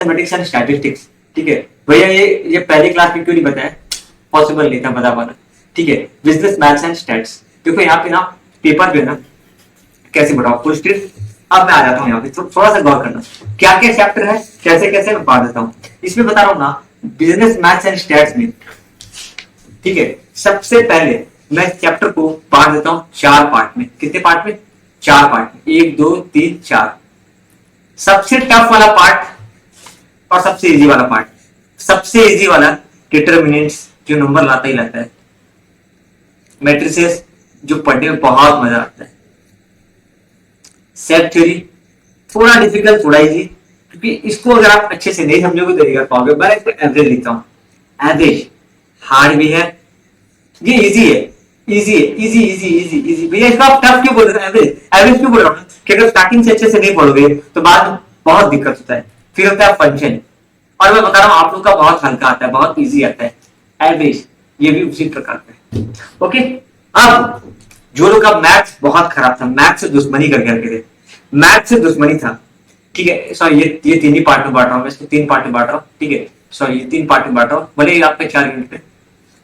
Mathematics and statistics, ठीक है भैया, ये पहली क्लास में क्यों नहीं बताया, पॉसिबल नहीं था बता पाना, ठीक है। बिजनेस मैथ्स एंड स्टैट्स, देखो यहाँ पे ना पेपर जो है ना कैसे बढ़ाओ फुल स्ट्रीट। अब मैं आ जाता हूँ यहाँ पे, थोड़ा सा गौर करना क्या क्या चैप्टर है, कैसे कैसे मैं पढ़ा देता हूँ। इसमें बता रहा हूँ ना बिजनेस मैथ्स एंड स्टैट्स में, ठीक है, सबसे पहले मैं चैप्टर को बांट देता हूँ 4 पार्ट में। कितने पार्ट में? 4 पार्ट में, 1 2 3 4। सबसे टफ वाला पार्ट और सबसे इजी वाला पार्ट। सबसे इजी वाला डिटरमिनेंट्स, जो नंबर लाता ही लाता है, मैट्रिसेस जो पढ़ने में बहुत मजा आता है, सेट थ्योरी थोड़ा डिफिकल्ट थोड़ा इजी, क्योंकि इसको अगर आप अच्छे से नहीं समझोगे तो नहीं कर पाओगे। मैं इसको एवरेज लिखता हूं, एवरेज हार्ड भी है, ये इजी है, इजी है, इजी इजी इजी इजी। भैया इसको आप टफ क्यों बोल रहे हो? एवरेज एवरेज क्यों बोल रहा हूँ कि अगर स्टार्टिंग से अच्छे से नहीं पढ़ोगे तो बाद में बहुत दिक्कत होता है, फिर होता है फंक्शन। और मैं बता रहा हूँ आप लोग का बहुत हल्का आता है, बहुत इजी आता है एवरेज, ये भी उसी प्रकार का है। ओके, अब जो लोग का मैथ्स बहुत खराब था, मैथ्स से दुश्मनी करके रखे थे, मैथ्स से दुश्मनी था, ठीक है, सॉरी ये 3 ही पार्ट में बांट रहा हूँ, मैं इसको 3 पार्ट में बांट रहा हूँ, ठीक है, सॉरी ये 3 पार्ट में बांट रहा हूँ, भले ही आपके 4 यूनिट पे।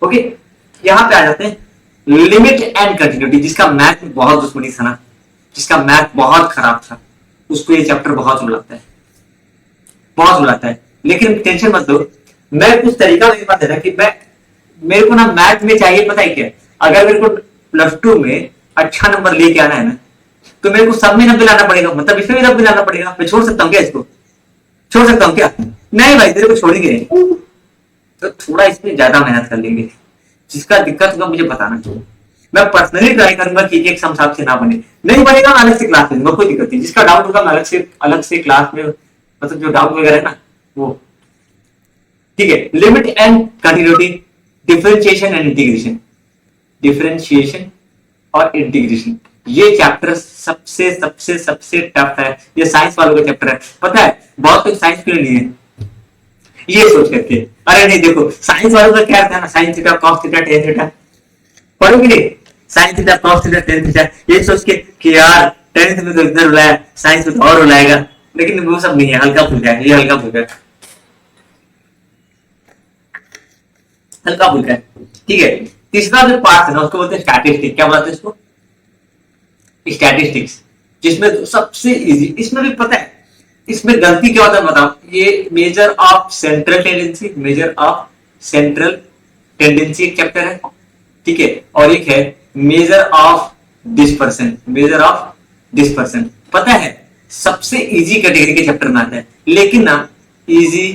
ओके, यहाँ पे आ जाते हैं लिमिट एंड कंटिन्यूटी, जिसका मैथ में बहुत दुश्मनी था ना, जिसका मैथ बहुत खराब था, उसको ये चैप्टर बहुत रुलाता है, बहुत रुलाता है। लेकिन टेंशन मत लो, मैं कुछ तरीका मेरे पास है कि मैं, मेरे को ना मैथ में चाहिए पता है क्या, अगर मेरे को +2 में अच्छा नंबर लेके आना है ना, तो मेरे को सब में 90 लाना पड़ेगा, मतलब इसमें भी 90 लाना पड़ेगा। मैं छोड़ सकता हूँ क्या इसको? छोड़ सकता हूँ क्या? नहीं भाई, तेरे को छोड़ेंगे नहीं, तो थोड़ा इसमें ज्यादा मेहनत कर लेंगे। जिसका दिक्कत होगा मुझे बताना चाहिए, मैं पर्सनली ट्राई करूंगा कि एक हिसाब से ना बने, नहीं बनेगा मैं अलग से क्लास लूंगा, कोई दिक्कत नहीं। जिसका डाउट होगा मैं अलग से क्लास में, मतलब जो डाउट वगैरह है ना वो, ठीक है। Limit and continuity, differentiation and integration, differentiation और इंटीग्रेशन, ये चैप्टर सबसे सबसे सबसे टफ है। ये साइंस वालों का चैप्टर है, पता है बहुत लोग साइंस क्यों नहीं है, ये सोच करके, अरे नहीं देखो साइंस वालों का क्या था ना, science theta cos theta tan theta पढ़ोगे नहीं, science theta cos theta tan theta, ये सोच के कि यार 10th में तो इतना रुलाया, साइंस में तो और रुलाएगा, लेकिन वो सब नहीं है, हल्का फुल्का है, ये हल्का फुल्का है, हल्का फुल्का है, ठीक है। तीसरा जो पार्ट है ना उसको बोलते हैं स्टैटिस्टिक्स, क्या बोलते हैं इसको? स्टैटिस्टिक्स, जिसमें सबसे इजी, इसमें भी पता है इसमें गलती क्या होता है बताओ, ये measure of central tendency, measure of central tendency एक चैप्टर है, ठीक है, और एक है measure of dispersion, measure of dispersion. पता है सबसे इजी कैटेगरी के चैप्टर में आता है, लेकिन ना इजी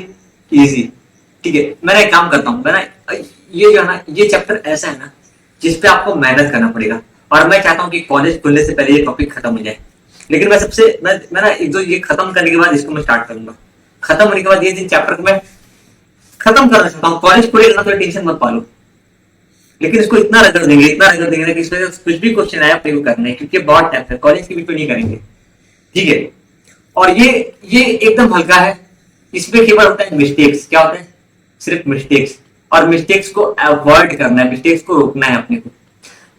इजी, ठीक है। मैं एक काम करता हूं, मैं ना ये जो है ना, ये चैप्टर ऐसा है ना जिसपे आपको मेहनत करना पड़ेगा, और मैं चाहता हूं कि कॉलेज खुलने से पहले ये टॉपिक खत्म हो जाए। लेकिन मैं ना एक दो ये खत्म करने के बाद इसको मैं स्टार्ट करूंगा, खत्म होने के बाद ये 3 चैप्टर को मैं खत्म करना चाहता हूँ। कॉलेज खुलेगा तो टेंशन मत पालो, लेकिन इसको इतना रगड़ देंगे, इतना रगड़ देंगे कि इसमें कुछ भी क्वेश्चन आया अपने को करना है, क्योंकि बहुत टफ है, कॉलेज की भी तो नहीं करेंगे, ठीक है। और ये एकदम हल्का है, इसमें केवल होता है मिस्टेक्स, क्या होता है? सिर्फ मिस्टेक्स, और मिस्टेक्स को अवॉइड करना है, मिस्टेक्स को रोकना है अपने को।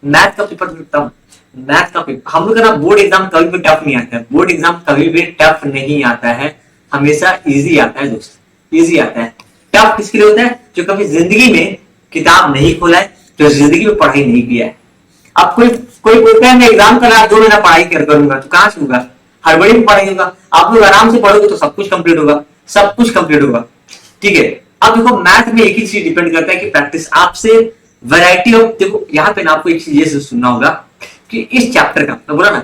मैथ का पेपर लिखता हूँ, मैथ का पेपर हम लोग का ना बोर्ड एग्जाम कभी भी टफ नहीं आता है, बोर्ड एग्जाम कभी भी टफ नहीं आता है, हमेशा इजी आता है दोस्त, इजी आता है। टफ किसके लिए होता है? जो कभी जिंदगी में किताब नहीं खोला है, जो जिंदगी में पढ़ाई नहीं किया है। अब कोई बोलता है मैं एग्जाम का लास्ट 2 महीना पढ़ाई कर करूंगा, तो कहां से होगा? हड़बड़ी में पढ़ाई होगा। आप लोग आराम से पढ़ोगे तो सब कुछ कंप्लीट होगा, सब कुछ कंप्लीट होगा, ठीक है। अब देखो मैथ में एक ही चीज डिपेंड करता है कि प्रैक्टिस, आपसे वैरायटी ऑफ, देखो यहाँ पे ना आपको एक चीज ये सुनना होगा कि इस चैप्टर का मैं बोला ना,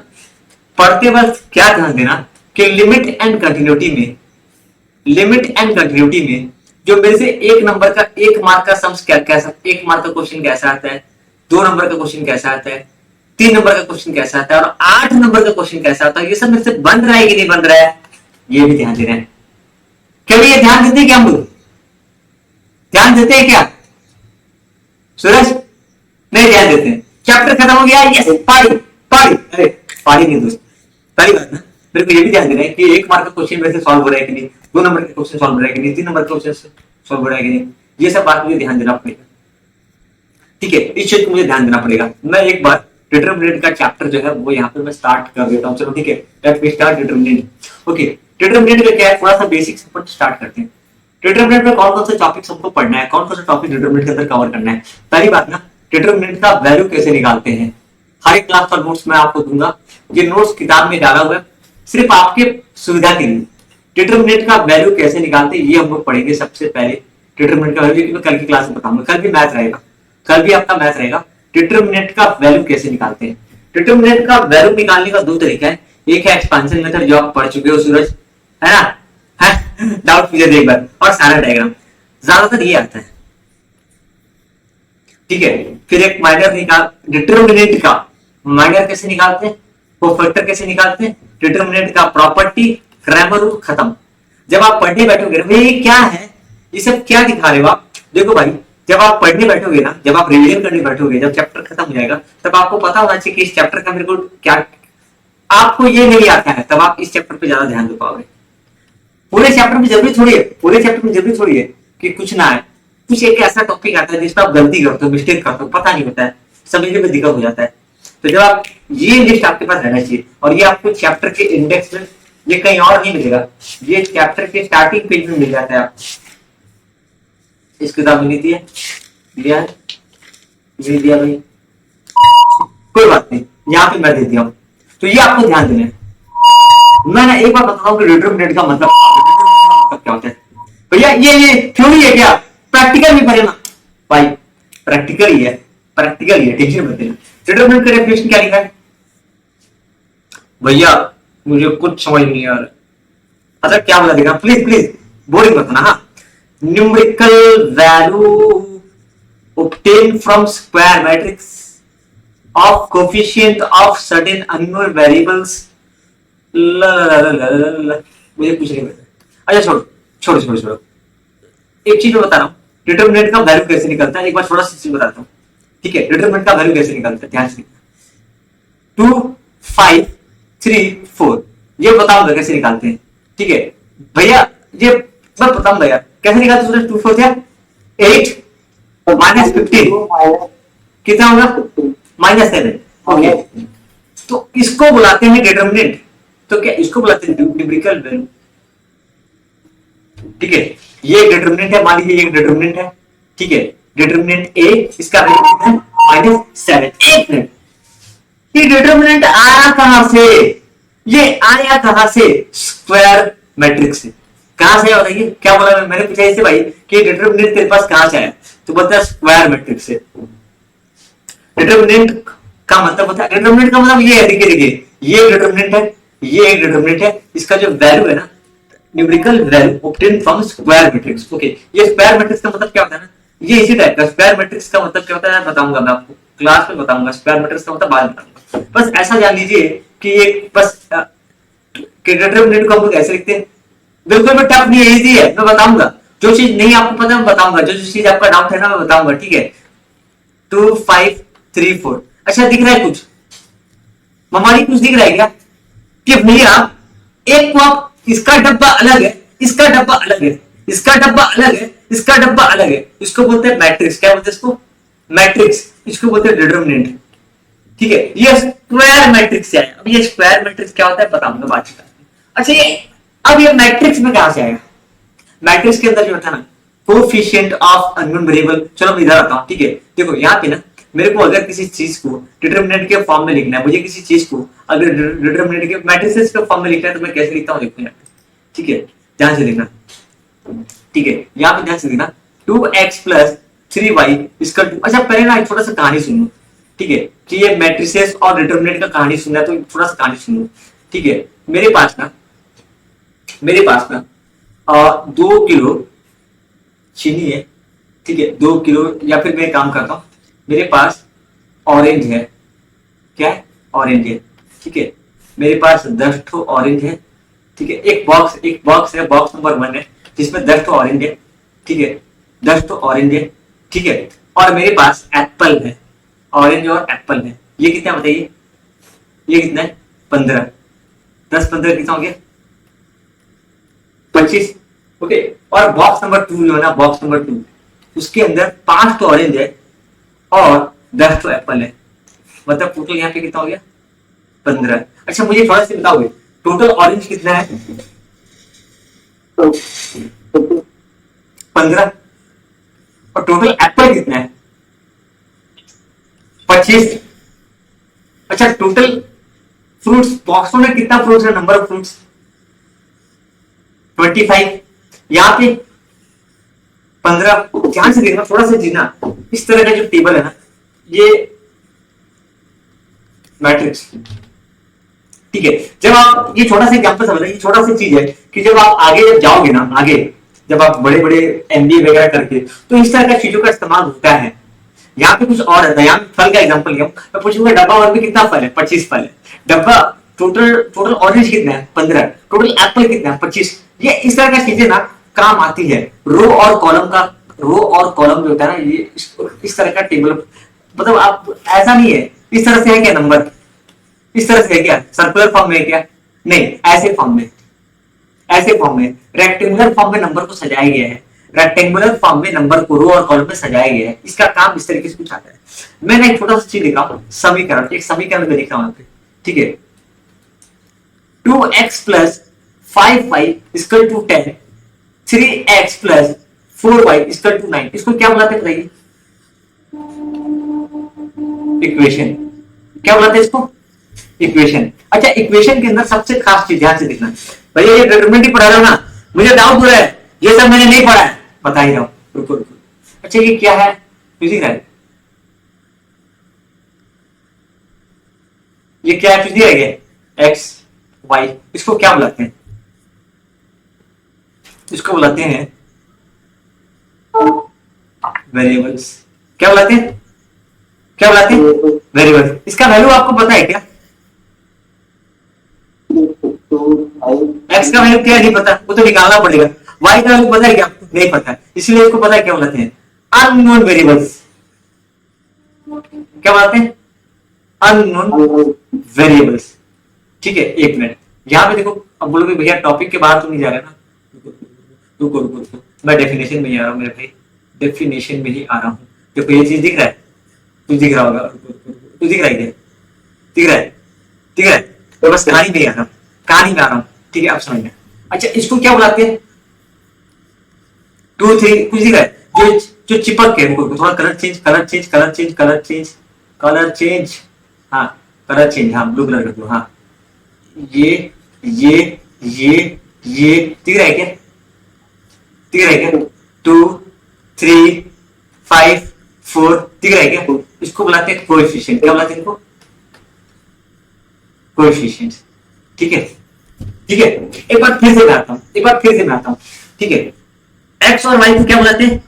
पढ़ते वक्त क्या ध्यान देना कि लिमिट एंड कंटिन्यूटी में, लिमिट एंड कंटिन्यूटी में जो मेरे से 1 नंबर का 1 मार्क का सम्स कैसा, 1 मार्क का क्वेश्चन कैसा आता है, 2 नंबर का क्वेश्चन कैसा आता है, 3 नंबर का क्वेश्चन कैसा आता है, और 8 नंबर का क्वेश्चन कैसा आता है, ये सब मेरे से बन रहा है कि नहीं बन रहा है, ये भी ध्यान देना है। क्या ये ध्यान देते हैं क्या हम लोग? ध्यान देते हैं क्या सूरज? नहीं ध्यान देते हैं। चैप्टर खत्म हो गया, यस पारी पारी, अरे पारी नहीं दोस्त, पहली बात ना मेरे को ये भी ध्यान देना है कि 1 मार्क का क्वेश्चन वैसे सॉल्व हो रहा है कि नहीं, 2 नंबर का क्वेश्चन सॉल्व हो रहा है कि नहीं, 3 नंबर का क्वेश्चन सॉल्व हो रहा है कि नहीं, ये सब बात मुझे ध्यान देना पड़ेगा, ठीक है। इस चीज को मुझे ध्यान देना पड़ेगा। मैं एक बार डिटरमिनेंट का चैप्टर जो है वो यहाँ पे मैं स्टार्ट कर देता हूँ, चलो ठीक है, let me start determinant. Okay, determinant का क्या है, थोड़ा सा बेसिक से स्टार्ट करते हैं। डिटरमिनेंट में कौन कौन से टॉपिक्स हमको पढ़ना है, कौन कौन सा टॉपिक डिटरमिनेंट के अंदर कवर करना है। पहली बात ना, डिटरमिनेंट का वैल्यू कैसे निकालते हैं। हर एक क्लास का नोट्स मैं आपको दूंगा, ये नोट्स किताब में डाला हुआ है सिर्फ आपके सुविधा के लिए। डिटरमिनेंट का वैल्यू कैसे निकालते हैं ये हम लोग पढ़ेंगे सबसे पहले। डिटरमिनेंट का वैल्यू मैं कल की क्लास में बताऊंगा, कल भी मैथ रहेगा, कल भी आपका मैथ रहेगा। डिटरमिनेंट का वैल्यू कैसे निकालते हैं। डिटरमिनेंट का वैल्यू निकालने का दो तरीका है, एक है एक्सपेंशन मेथड जो आप पढ़ चुके हो सूरज, है ना, है डाउट पूछे एक बार, और सारा डायग्राम ज्यादातर ये आता है, ठीक है। फिर एक माइनर निकाल, डिटरमिनेंट का माइनर कैसे निकालते हैं, वो फैक्टर कैसे निकालते हैं, डिटरमिनेंट का प्रॉपर्टी, ग्रामर रूल, खत्म। जब आप पढ़ने बैठोगे भाई ये क्या है, ये सब क्या दिखा रहे हो आप, देखो भाई जब आप पढ़ने बैठोगे ना, जब आप रिवीजन करने बैठोगे, जब चैप्टर खत्म हो जाएगा तब आपको पता होना चाहिए कि इस चैप्टर का मेरे को क्या, आपको ये नहीं आता है तब आप इस चैप्टर पे ज्यादा ध्यान दे पाओगे। पूरे चैप्टर में जरूरी थोड़ी है, पूरे चैप्टर में जरूरी थोड़ी है कि कुछ ना है, कुछ एक ऐसा टॉपिक आता है जिसमें आप गलती करते हो, मिस्टेक करते हो, पता नहीं होता है, समझने में दिक्कत हो जाता है। तो जब आप, ये लिस्ट आपके पास रहना चाहिए, और ये आपको चैप्टर के इंडेक्स में, ये कहीं और नहीं मिलेगा, ये चैप्टर के स्टार्टिंग पेज में मिल जाता है। आप इस किताब में नहीं दिया, दिया है, नहीं दिया भाई, कोई बात नहीं, यहाँ पे मैं दे दिया हूँ। तो ये आपको ध्यान देना है। मैं ना एक बार बताता हूँ कि डिटरमिनेंट का मतलब क्या होता है। भैया ये थ्योरी है क्या, प्रैक्टिकल भी पढ़ना भाई, प्रैक्टिकल ही है, प्रैक्टिकल ही है, टेंशन मत लेना। डिटरमिनेंट का डेफिनेशन क्या लिखा है भैया, मुझे कुछ समझ नहीं आ रहा। अच्छा क्या बोला देखा, प्लीज प्लीज बोरिंग मत ना। हाँ, numerical value obtained from square matrix of coefficient of certain unknown variables। मुझे कुछ नहीं पता। अच्छा छोड़ो छोड़ो छोड़ो छोड़ो, एक चीज मैं बता रहा हूँ, डिटरमिनेंट का वैल्यू कैसे निकलता है, एक बार थोड़ा सा चीज बताता हूँ, ठीक है। डिटरमिनेंट का वैल्यू कैसे निकलता है, ध्यान से 2 5 3 4, ये बताऊंगा कैसे निकालते हैं, ठीक है भैया। ये मैं बताऊंगा यार कैसे निकालते हैं। 2 4 क्या, 8 -15 कितना होगा, -7, ओके। तो इसको बुलाते हैं डिटरमिनेंट, तो क्या इसको बुलाते हैं न्यूमेरिकल वैल्यू, ठीक है। ये डिटरमिनेंट है, मान लीजिए ये डिटरमिनेंट है, ठीक है। डिटरमिनेंट ए, इसका वैल्यू कितना है, -7। एक मिनट, ये डिटरमिनेंट आया कहां से, ये आया कहां से, स्क्वायर मैट्रिक्स से। कहां से बताइए, क्या बोला मैंने पूछा इससे भाई कि डिटरमिनेंट तेरे पास कहां से आया, तो बोलता है स्क्वायर मैट्रिक्स से। डिटरमिनेंट का मतलब होता है, डिटरमिनेंट का मतलब ये है, देखिए देखिए ये डिटरमिनेंट है, ये एक डिटरमिनेंट है, इसका जो वैल्यू है ना, numerical value obtain from square matrix, okay. ये स्क्वायर मैट्रिक्स का मतलब क्या होता है ना, ये इसी टाइप का स्क्वायर मैट्रिक्स का मतलब क्या होता है बताऊंगा मैं आपको, क्लास में बताऊंगा स्क्वायर मैट्रिक्स का मतलब बाद में बताऊंगा। बस ऐसा जान लीजिए कि ये बस डिटरमिनेंट को हम लोग ऐसे लिखते हैं, बिल्कुल भी टफ नहीं है, इजी है, मैं बताऊंगा। जो चीज नहीं आपको पता मैं बताऊंगा, जो चीज आपका डाउट है ना मैं बताऊंगा, ठीक है। 2 5 3 4, अच्छा दिख रहा है कुछ, ममारी कुछ दिख रहा है क्या, कि भैया एक को आप, इसका डब्बा अलग है, इसका डब्बा अलग है, इसका डब्बा अलग है, इसका डब्बा अलग है, इसको बोलते हैं मैट्रिक्स। क्या बोलते हैं इसको, मैट्रिक्स, इसको बोलते हैं डिटरमिनेंट, ठीक है। ये स्क्वायर मैट्रिक्स से आया। अब ये स्क्वायर मैट्रिक्स क्या होता है बताऊंगा बाद में। अच्छा ये, अब ये मैट्रिक्स में कहां से आएगा, मैट्रिक्स के अंदर जो होता है ना, कोएफिशिएंट ऑफ अननोन वेरिएबल। चलो मैं इधर आता हूं, ठीक है। देखो यहाँ पे ना मेरे को अगर किसी चीज को डिटरमिनेंट के फॉर्म में लिखना है, मुझे किसी चीज को अगर डिटरमिनेंट के मैट्रिसेस के फॉर्म में लिखना है तो मैं कैसे लिखता हूँ, देखो यहाँ, ठीक है, ध्यान से देखना, ठीक है। यहाँ पे ध्यान से देखना, 2x + 3y = अच्छा पहले ना थोड़ा सा कहानी सुनो, ठीक है, कि ये मैट्रिसेस और डिटरमिनेंट का कहानी सुनना है तो थोड़ा सा कहानी सुनो, ठीक है। मेरे पास ना 2 किलो चीनी है, ठीक है, 2 किलो, या फिर मैं काम करता हूँ, मेरे पास ऑरेंज है, क्या है, ऑरेंज है, ठीक है। मेरे पास 10 ठो ऑरेंज है, ठीक है। एक बॉक्स है, बॉक्स नंबर 1 है, जिसमें 10 ठो ऑरेंज है, ठीक है, 10 ठो ऑरेंज है, ठीक है। और मेरे पास एप्पल है, ऑरेंज और एप्पल है, ये कितना बताइए, ये कितना है, 15, 10 15 कितना हो गया, 25, ओके। और बॉक्स नंबर 2 जो है ना, बॉक्स नंबर 2, उसके अंदर 5 तो ऑरेंज है और 10 तो एप्पल है, मतलब टोटल यहाँ पे कितना हो गया, 15। अच्छा मुझे थोड़ा सा बताओगे टोटल ऑरेंज कितना है, 15। और टोटल एप्पल कितना है? 25। अच्छा, टोटल फ्रूट्स बॉक्स में कितना फ्रूट्स है? Number of fruits 25। यहां पे 15। ध्यान से देखना, थोड़ा सा जीना। इस तरह का जो टेबल है ना, ये मैट्रिक्स, ठीक है। जब आप ये छोटा सा एग्जांपल समझ ये छोटा सी चीज है कि जब आप आगे जब जाओगे ना, आगे जब आप बड़े बड़े एमबीए वगैरह करके, तो इस तरह का चीजों का इस्तेमाल होता है। यहाँ पे कुछ और है, यहाँ फल का एग्जांपल लिया, मैं पूछूंगा डब्बा वन में कितना फल है? 25 फल है। डब्बा टोटल टोटल ऑरेंज कितना है? 15। टोटल एप्पल कितना है? 25। ये इस तरह का चीजें ना काम आती है। रो और कॉलम का, रो और कॉलम जो होता है ना, ये इस तरह का टेबल, मतलब आप ऐसा नहीं है इस तरह से है क्या नंबर, इस तरह से है क्या सर्कुलर फॉर्म में है क्या? नहीं, ऐसे फॉर्म में, ऐसे फॉर्म में रेक्टेंगुलर फॉर्म में नंबर को सजाया गया है। रेक्टेंगुलर फॉर्म में नंबर को रो और कॉलम में सजाया गया है। इसका काम इस तरीके से कुछ आता है। मैंने एक छोटा सा चीज लिखा हूं, समीकरण, एक समीकरण में लिखा हूं, ठीक है। 2x plus 5y equal to 10, 3x plus 4y equal to 9। इसको क्या बुलाते हैं बताइए? इक्वेशन। क्या बुलाते हैं इसको? इक्वेशन। अच्छा, इक्वेशन के अंदर सबसे खास चीज ध्यान से देखना भैया, ये डिटरमिनेंट ही पढ़ा रहा हूं ना, मुझे डाउट हो रहा है, ये सब मैंने नहीं पढ़ा है, बता ही रहा हूं, रुको रुको। अच्छा, ये क्या है? फिजिक्स है, ये क्या है? फिजिक्स है, एक्स वाई। इसको क्या बुलाते हैं? इसको बुलाते हैं वेरिएबल्स। क्या बुलाते हैं? क्या बुलाते हैं? वेरिएबल्स। इसका वैल्यू आपको पता है क्या? एक्स का वैल्यू क्या नहीं पता, वो तो निकालना पड़ेगा। वाई का वैल्यू पता है क्या? नहीं पता, इसलिए इसको पता है क्या बुलाते हैं? Unknown variables. क्या बुलाते हैं? Unknown variables. ठीक है, एक मिनट, यहां पे देखो। अब बोलोगे भैया टॉपिक के बाहर तो नहीं जा रहा ना, रुको रुको रुको, मैं डेफिनेशन में ही आ रहा हूँ मेरे भाई, डेफिनेशन में ही आ रहा हूँ। देखो ये चीज दिख रहा है, कुछ दिख रहा होगा, कुछ दिख रहा है, दिख रहा है, दिख रहा है। तो बस कहानी में आ रहा हूँ, कहानी में आ रहा हूँ, ठीक है, आप समझ में। अच्छा, इसको क्या बुलाते हैं? 2 3 कुछ दिख रहा है, जो जो चिपक के, थोड़ा colour change, colour change, colour change, colour change, colour change, हाँ कलर चेंज, हाँ ब्लू कलर कर दो, हाँ ये ये ये ये दिख रहा है क्या? दिख रहा है क्या? 2 3 5 4 दिख रहा है क्या? इसको बुलाते हैं कोएफिशिएंट। क्या बुलाते हैं इनको? कोएफिशिएंट। ठीक है, ठीक है। एक बार फिर से मैं आता हूं, एक बार फिर से मैं आता हूं, ठीक है। एक्स और वाई को क्या बुलाते हैं?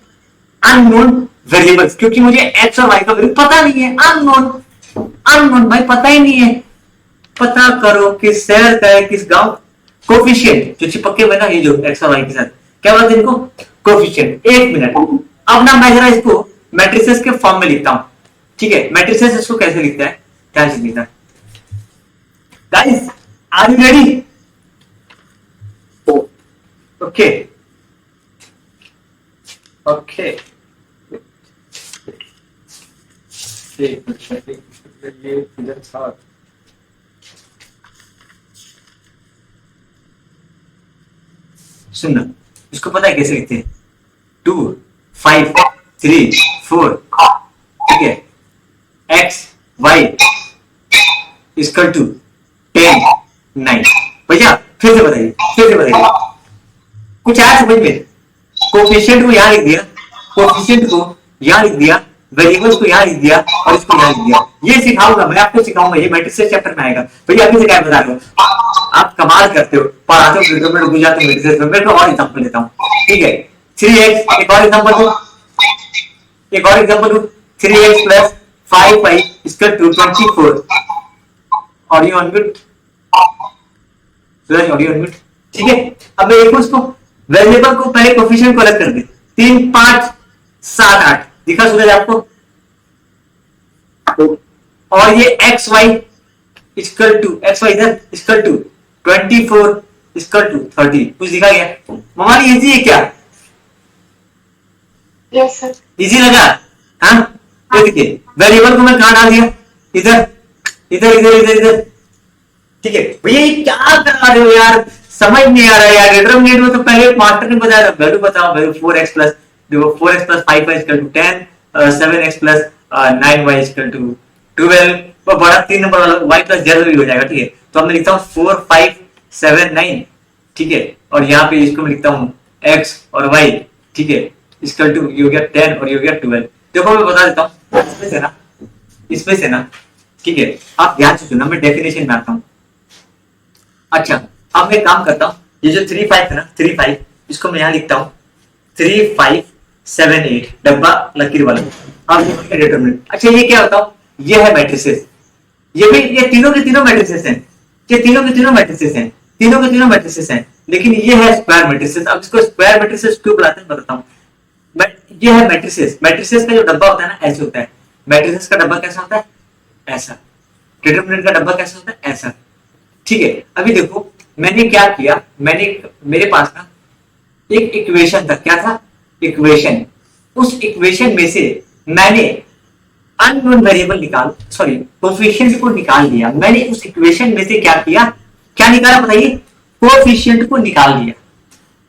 अननोन वेरिएबल्स, क्योंकि मुझे एक्स और वाई का वैल्यू पता नहीं है। अननोन, अननोन भाई, पता ही नहीं है। पता करो किस शहर का है, किस गांव। कोफिशिएंट जो चिपके हुए ना, ये जो एक्स और वाई के साथ, क्या बोलते हैं इनको? कोफिशिएंट। एक मिनट, अब ना मैं जरा इसको मैट्रिसेस के फॉर्म में लिखता हूं, ठीक है। मैट्रिसेस इसको कैसे लिखता है, ध्यान से लिखना। Guys, are you ready? Okay okay, ये इधर साथ सुनना, इसको पता है कैसे लिखते हैं? 2 5 3 4, ठीक है। X Y equal to 10 9। भैया फिर से बताइए, फिर से बताइए, कुछ आया समझ में? कोफिशिएंट को यहां लिख दिया, कोफिशिएंट को यहां लिख दिया, वेरिएबल्स को यहां लिख दिया, और इसको यहां लिख दिया। ये सिखाऊंगा मैं, आपको सिखाऊंगा, ये मैट्रिसेस चैप्टर में आएगा। भैया अभी से क्या बता रहे हो, आप कमाल करते हो, पढ़ाते हो वीडियो में, बुझाते हो मैट्रिसेस में। मैं तो और एग्जांपल लेता हूं, ठीक है। 3x, एक और एग्जांपल दो, एक और एग्जांपल दो। 3x plus 5y equal to 24। Audio unmute, audio unmute, ठीक है। अब मैं एक उसको वेरिएबल को पहले कोफिशिएंट को अलग कर दे। 3 5 7 8 दिखा सूरज आपको? और ये X Y equal to, X Y इधर इक्वल टू 24 इक्वल टू 30, कुछ दिखा गया? हमारी इजी है क्या? Yes sir. इजी लगा? हाँ, ये देखिए वेरिएबल को मैं कहां डाल दिया? इधर इधर इधर इधर इधर, ठीक है। भैया ये क्या करा रहे हो यार, समझ नहीं आ रहा है यार, डिटरमिनेंट में तो पहले मास्टर ने बताया था वैल्यू बताओ, वैल्यू 4x प्लस, देखो 4x plus 5y equal to 10, 7x plus 9y equal to 12, वो बड़ा 3 नंबर वाला y प्लस z भी हो जाएगा, ठीक है। तो हमने लिखता हूँ 4 5 7 9, ठीक है, और यहाँ पे इसको मैं लिखता हूँ x और y, ठीक है, इक्वल टू ये हो गया 10 और ये हो गया 12। देखो मैं बता देता हूँ इसमें से ना, ठीक है, आप ध्यान से सुनना, मैं डेफिनेशन में आता हूँ। अच्छा, अब मैं काम करता हूँ, ये जो 3 5 है ना, 3 5 इसको मैं यहाँ लिखता हूँ 3 5 7 8 डब्बा लकीर वाला। अब डिटरमिनेंट, अच्छा ये क्या बताओ, ये है मैट्रिसेस, ये भी ये तीनों के तीनों मैट्रिसेस हैं, ये तीनों के तीनों मैट्रिसेस हैं, तीनों के तीनों मैट्रिसेस हैं, लेकिन ये है स्क्वायर मैट्रिसेस। अब इसको स्क्वायर मैट्रिसेस क्यों बुलाते हैं बताता हूँ। ये है मैट्रिसेस, मैट्रिसेस का जो डब्बा होता है ना ऐसे होता है, मैट्रिसेस का डब्बा कैसा होता है, ऐसा। डिटरमिनेंट का डब्बा कैसा होता है, ऐसा, ठीक है। अभी देखो मैंने क्या किया, मैंने मेरे पास ना एक इक्वेशन था, क्या था, इक्वेशन, उस इक्वेशन में से मैंने अननोन वेरिएबल निकाल, सॉरी कोफिशिएंट को निकाल लिया। मैंने उस इक्वेशन में से क्या किया, क्या निकाला बताइए, कोफिशिएंट को निकाल लिया,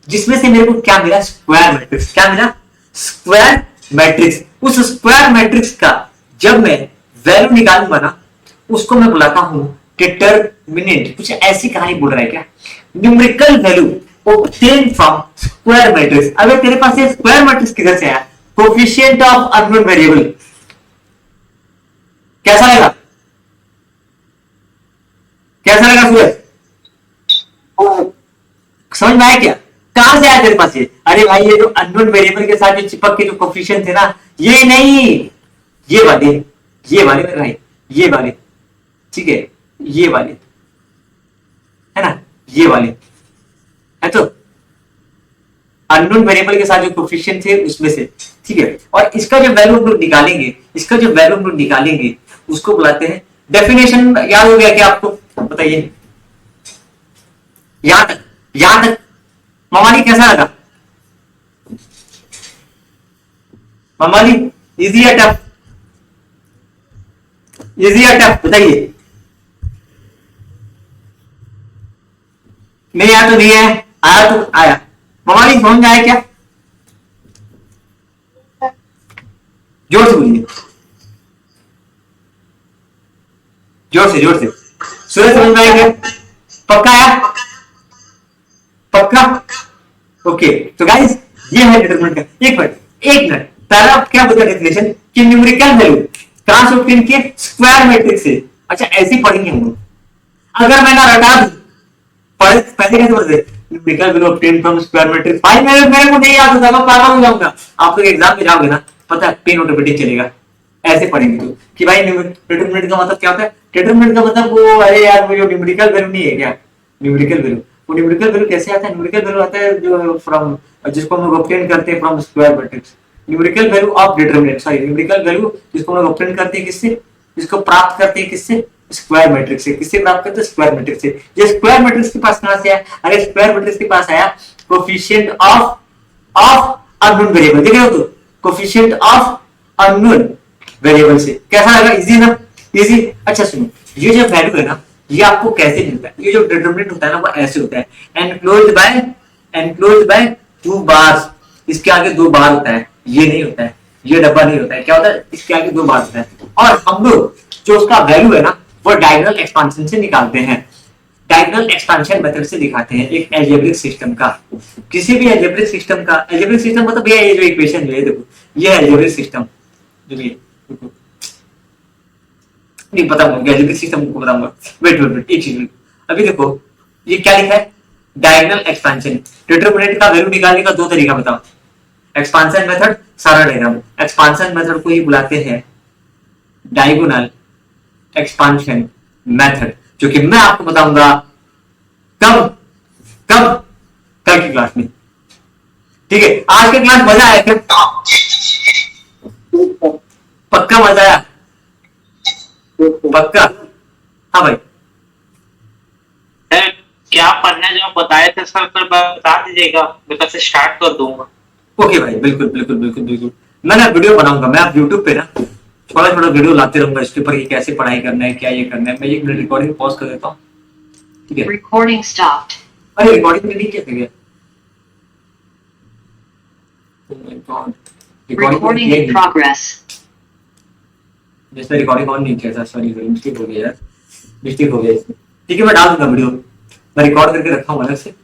जिसमें से मेरे को क्या मिला, स्क्वायर मैट्रिक्स। क्या मिला, स्क्वायर मैट्रिक्स। उस स्क्वायर मैट्रिक्स का जब मैं वैल्यू निकालूंगा ना, उसको मैं बुलाता हूं डिटरमिनेंट। कुछ ऐसी कहानी बोल रहा है क्या, numerical value obtained from square matrix. अगर तेरे पास ये स्क्वायर मैट्रिक्स किधर से आया, कोफिशिएंट ऑफ अननोन वेरिएबल, कैसा लगा, कैसा लगा सूरज, समझ में आया क्या, कहां से आया तेरे पास ये, अरे भाई ये जो अननोन वेरिएबल के साथ जो चिपक के जो कोफिशिएंट थे ना, ये नहीं, ये वाले मेरे भाई, ये वाले, ठीक है, ये वाले है ना, ये वाले है। तो अननोन वेरिएबल के साथ जो कोफिशिएंट थे उसमें से, ठीक है। और इसका जो वैल्यू हम लोग निकालेंगे, इसका जो वैल्यू हम लोग निकालेंगे उसको बुलाते हैं, डेफिनेशन याद हो गया क्या आपको, बताइए, यहां तक ममाली कैसा लगा, ममाली इजी या टफ, इजी या टफ बताइए, नहीं आया तो नहीं है, आया तो आया, ममाली समझ में आया क्या, जोर से बोलिए, जोर से सूरज समझ में आया क्या, पक्का आया, पक्का, ओके। तो गाइस ये है डिटरमिनेंट का, एक मिनट पहला क्या बोलता है डेफिनेशन, कि न्यूमेरिकल वैल्यू कहां से ऑब्टेन किए, स्क्वायर मैट्रिक्स से। अच्छा ऐसे ही पढ़ेंगे हम लोग, अगर मैं ना रटा दूं, पहले कैसे बोलते, numerical value obtain from square matrix, भाई मेरे को नहीं याद होता, मैं पागल हो जाऊंगा। आप लोग एग्जाम में जाओगे ना, पता है पेन ऑटोमेटिक चलेगा, ऐसे पढ़ेंगे तो, कि भाई डिटरमिनेंट का मतलब क्या होता है, डिटरमिनेंट का मतलब वो, अरे यार वो जो न्यूमेरिकल वैल्यू नहीं है क्या, न्यूमेरिकल वैल्यू, वो न्यूमेरिकल वैल्यू कैसे आता है, न्यूमेरिकल वैल्यू आता है जो फ्रॉम, जिसको हम लोग ऑब्टेन करते हैं from square matrix. Numerical value of determinant, sorry numerical value जिसको हम लोग ऑब्टेन करते हैं किससे, जिसको प्राप्त करते हैं किससे, स्क्वायर मैट्रिक्स से। किससे प्राप्त करते हैं, स्क्वायर मैट्रिक्स से। ये स्क्वायर मैट्रिक्स के पास कहां से आया, अरे स्क्वायर मैट्रिक्स के पास आया कोफिशिएंट ऑफ अननोन वेरिएबल, देख रहे हो तो, कोफिशिएंट ऑफ अननोन वेरिएबल से। कैसा लगा, इजी ना, इजी। अच्छा सुनो, ये जो वैल्यू है ना, ये आपको कैसे मिलता है, ये जो डिटरमिनेंट होता है ना वो ऐसे होता है, एनक्लोज्ड बाय 2 बार्स, इसके आगे 2 बार होता है, ये नहीं होता है, ये डब्बा नहीं होता है, क्या होता है, इसके आगे 2 बार होता है। और हम लोग जो उसका वैल्यू है ना, वो डायगोनल एक्सपांशन से निकालते हैं, डायगोनल एक्सपांशन मेथड से दिखाते हैं, एक अलजेब्रिक सिस्टम का, किसी भी अलजेब्रिक सिस्टम का। अलजेब्रिक सिस्टम मतलब भैया ये जो इक्वेशन है, देखो ये है अलजेब्रिक सिस्टम, जो ये नहीं पता मुझे, अलजेब्रिक सिस्टम को बताऊंगा, वेट एक चीज, अभी देखो ये क्या लिखा है, डायगोनल एक्सपांशन। डिटरमिनेंट का वैल्यू निकालने का 2 तरीका बताओ, एक्सपांशन मेथड, सारा डायग्राम। एक्सपांशन मेथड को ही बुलाते हैं डायगोनल एक्सपांशन मेथड, जो कि मैं आपको बताऊंगा कब कब, कल की क्लास में, ठीक है। आज के क्लास मजा आया क्या, पक्का मजा आया, पक्का, हाँ भाई। क्या पढ़ना जो आप बताए थे सर, पर बता दीजिएगा, मैं कल से स्टार्ट कर दूंगा। ओके भाई, बिल्कुल बिल्कुल बिल्कुल बिल्कुल, मैं ना वीडियो बनाऊंगा, मैं आप यूट्यूब पे ना थोड़ा थोड़ा वीडियो लाते रहूंगा इसके ऊपर, ये कैसे पढ़ाई करना है, क्या ये करना है। मैं 1 मिनट रिकॉर्डिंग पॉज कर देता हूँ, ठीक है। Recording stopped. अरे रिकॉर्डिंग नहीं किया था क्या? Oh my God. Recording in progress. जैसे रिकॉर्डिंग ऑन नहीं किया था, सॉरी मिस्टेक हो गया यार, मिस्टेक हो गया इसमें। ठीक है मैं डाल दूंगा वीडियो, मैं रिकॉर्ड करके रखा हूँ अलग से।